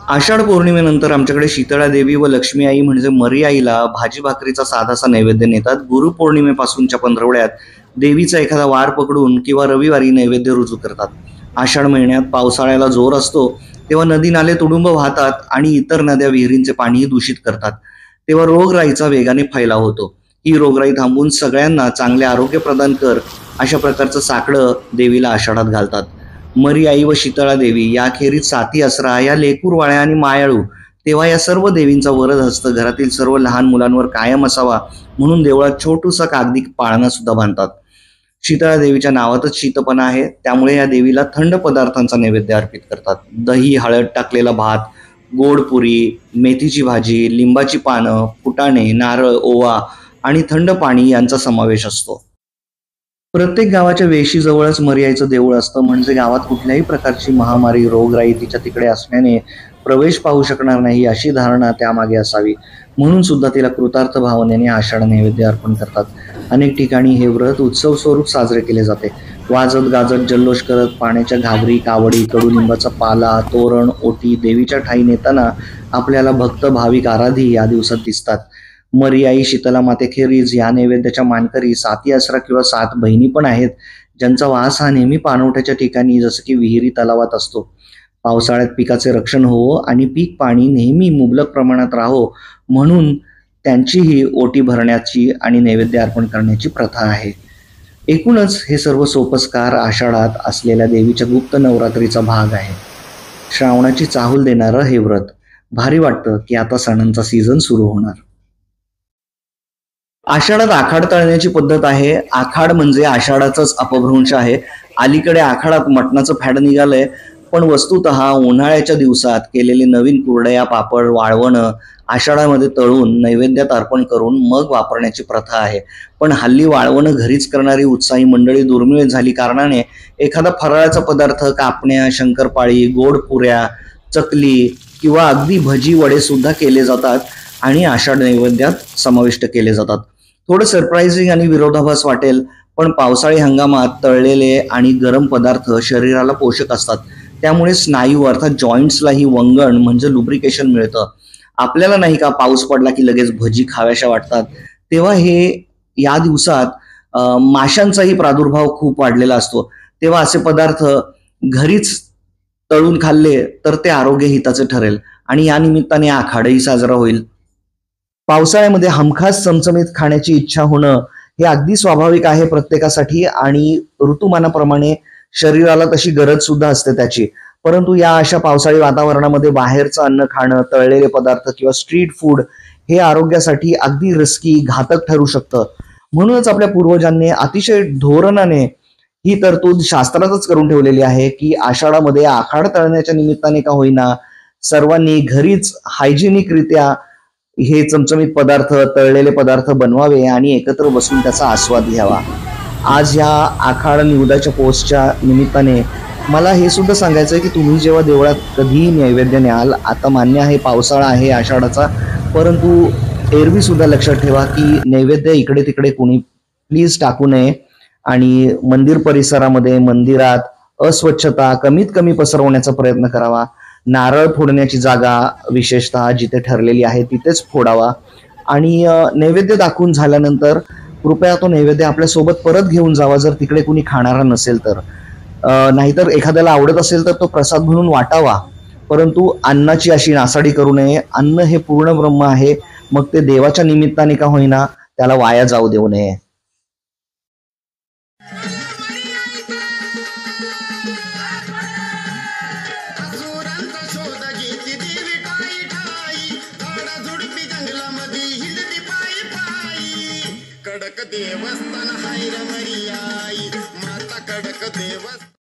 आषाढ पौर्णिमेनंतर आमच्याकडे शीतळा देवी व लक्ष्मी आई म्हणजे मरी आईला भाजी भाकरीचा साधासा नैवेद्य नेतात। गुरुपौर्णिमेपासूनच्या पंधरवड्यात देवीचा एखादा वार पकडून किंवा रविवारी नैवेद्य रुजू करतात। आषाढ महिन्यात पावसाळ्याला जोर असतो, तेव्हा नदी नाले तुडुंब वाहतात आणि इतर नद्या विहिरींचे पाणीही दूषित करतात। तेव्हा रोगराईचा वेगाने फैलाव होतो। ही रोगराई थांबवून सगळ्यांना चांगले आरोग्य प्रदान कर, अशा प्रकारचं साकडं देवीला आषाढात घालतात। मरी आई व शीतळा देवी याखेरीज साती असरा या लेकूरवाळ्या आणि मायाळू, तेव्हा या सर्व देवींचा वरद हस्त घरातील सर्व लहान मुलांवर कायम असावा म्हणून देवळात छोटूसा कागदी पाळणा सुद्धा बांधतात। शीतळा देवीच्या नावातच शीतपणा आहे, त्यामुळे या देवीला थंड पदार्थांचा नैवेद्य अर्पित करतात। दही, हळद टाकलेला भात, गोड पुरी, मेथीची भाजी, लिंबाची पानं, फुटाणे, नारळ, ओवा आणि थंड पाणी यांचा समावेश असतो। प्रत्येक गावाच्या वेशीजवळच मरी आईचं देऊळ असतं, म्हणजे गावात कुठल्याही प्रकारची महामारी रोगराई तिच्या तिकडे असल्याने प्रवेश पाहू शकणार नाही अशी धारणा त्यामागे असावी, म्हणून सुद्धा तिला कृतार्थ भावनेने आषाढ नैवेद्य अर्पण करतात। अनेक ठिकाणी हे व्रत उत्सव स्वरूप साजरे केले जाते। वाजत गाजत जल्लोष करत पाण्याच्या घागरी, कावडी, कडुलिंबाचा पाला, तोरण, ओटी देवीच्या ठाई नेताना आपल्याला भक्त भाविक आराधी या दिवसात दिसतात। मरी आई, शीतला मातेखेरीज या नैवेद्याच्या मानकरी साती असरा किंवा सात बहिणी पण आहेत, ज्यांचा वास हा नेहमी पाणवठ्याच्या ठिकाणी जसं की विहिरी, तलावात असतो। पावसाळ्यात पिकाचे रक्षण होवो आणि पीक पाणी नेहमी मुबलक प्रमाणात राहो म्हणून त्यांचीही ओटी भरण्याची आणि नैवेद्य अर्पण करण्याची प्रथा आहे। एकूणच हे सर्व सोपस्कार आषाढात असलेल्या देवीच्या गुप्त नवरात्रीचा भाग आहे। श्रावणाची चाहूल देणारं हे व्रत। भारी वाटतं की आता सणांचा सीझन सुरू होणार। आषाढात आखाड तळण्याची पद्धत आहे। आखाड म्हणजे आषाढाचाच अपभ्रंश आहे। अलीकडे आखाडात मटणाचं फॅड निघालंय, पण वस्तुतः उन्हाळ्याच्या दिवसात केलेले नवीन कुरडया, पापड, वाळवणं आषाढामध्ये तळून नैवेद्यात अर्पण करून मग वापरण्याची प्रथा आहे। पण हल्ली वाळवणं घरीच करणारी उत्साही मंडळी दुर्मिळ झाली कारणाने एखादा फराळाचा पदार्थ, कापण्या, शंकरपाळी, गोड पुऱ्या, चकली किंवा अगदी भजी, वडे सुद्धा केले जातात आणि आषाढ नैवेद्यात समाविष्ट केले जातात। थोडं सरप्राइझिंग आणि विरोधाभास वाटेल, पण पावसाळी हंगामात तळलेले आणि गरम पदार्थ शरीराला पोषक असतात, त्यामुळे स्नायू अर्थात जॉईंट्सलाही वंगण म्हणजे लुब्रिकेशन मिळतं। आपल्याला नाही का पाऊस पडला की लगेच भजी खाव्याशा वाटतात, तेव्हा या दिवसात माशांचाही प्रादुर्भाव खूप वाढलेला असतो, तेव्हा असे पदार्थ घरीच तळून खाल्ले तर ते आरोग्य हिताचे ठरेल आणि या निमित्ताने आखाडही साजरा होईल। पावसाळ्यामध्ये हमखास चमचमीत खाण्याची इच्छा होणं हे अगदी स्वाभाविक आहे प्रत्येकासाठी आणि ऋतुमानाप्रमाणे शरीराला तशी गरज सुद्धा असते त्याची। परंतु या अशा पावसाळी वातावरणामध्ये बाहेरचं अन्न खाणं, तळलेले पदार्थ किंवा स्ट्रीट फूड हे आरोग्यासाठी अगदी रिस्की, घातक ठरू शकतं। म्हणूनच आपल्या पूर्वजांनी अतिशय धोरणाने ही तरतूद शास्त्रातच करून ठेवलेली आहे की आषाढामध्ये आखाड तळण्याच्या निमित्ताने का होईना सर्वांनी घरीच हायजिनिकरित्या हे चमचमीत पदार्थ, तळलेले पदार्थ बनवावे आणि एकत्र बसून त्याचा आस्वाद घ्यावा। आज या आखाड निवदाच्या पोस्टच्या निमित्ताने मला हे सुद्धा सांगायचं आहे की तुम्ही जेव्हा देवळात कधीही नैवेद्य न्याल, आता मान्य आहे पावसाळा आहे आषाढाचा, परंतु एरवी सुद्धा लक्षात ठेवा की नैवेद्य इकडे तिकडे कोणी प्लीज टाकू नये आणि मंदिर परिसरामध्ये, मंदिरात अस्वच्छता कमीत कमी पसरवण्याचा प्रयत्न करावा। नारळ फोडण्याची जागा विशेषतः जिथे ठरलेली आहे तिथेच फोडावा आणि नैवेद्य दाखवून झाल्यानंतर कृपया तो नैवेद्य आपल्या सोबत परत घेऊन जावा जर तिकडे कुणी खाणारा नसेल तर। नाहीतर एखाद्याला आवडत असेल तर तो प्रसाद म्हणून वाटावा, परंतु अन्नाची अशी नासाडी करू नये। अन्न हे पूर्ण ब्रह्म आहे, मग ते देवाच्या निमित्ताने का होईना त्याला वाया जाऊ देऊ नये। कडक देवस्थान हाय रे मरी आई, माता कडक देवस्थान।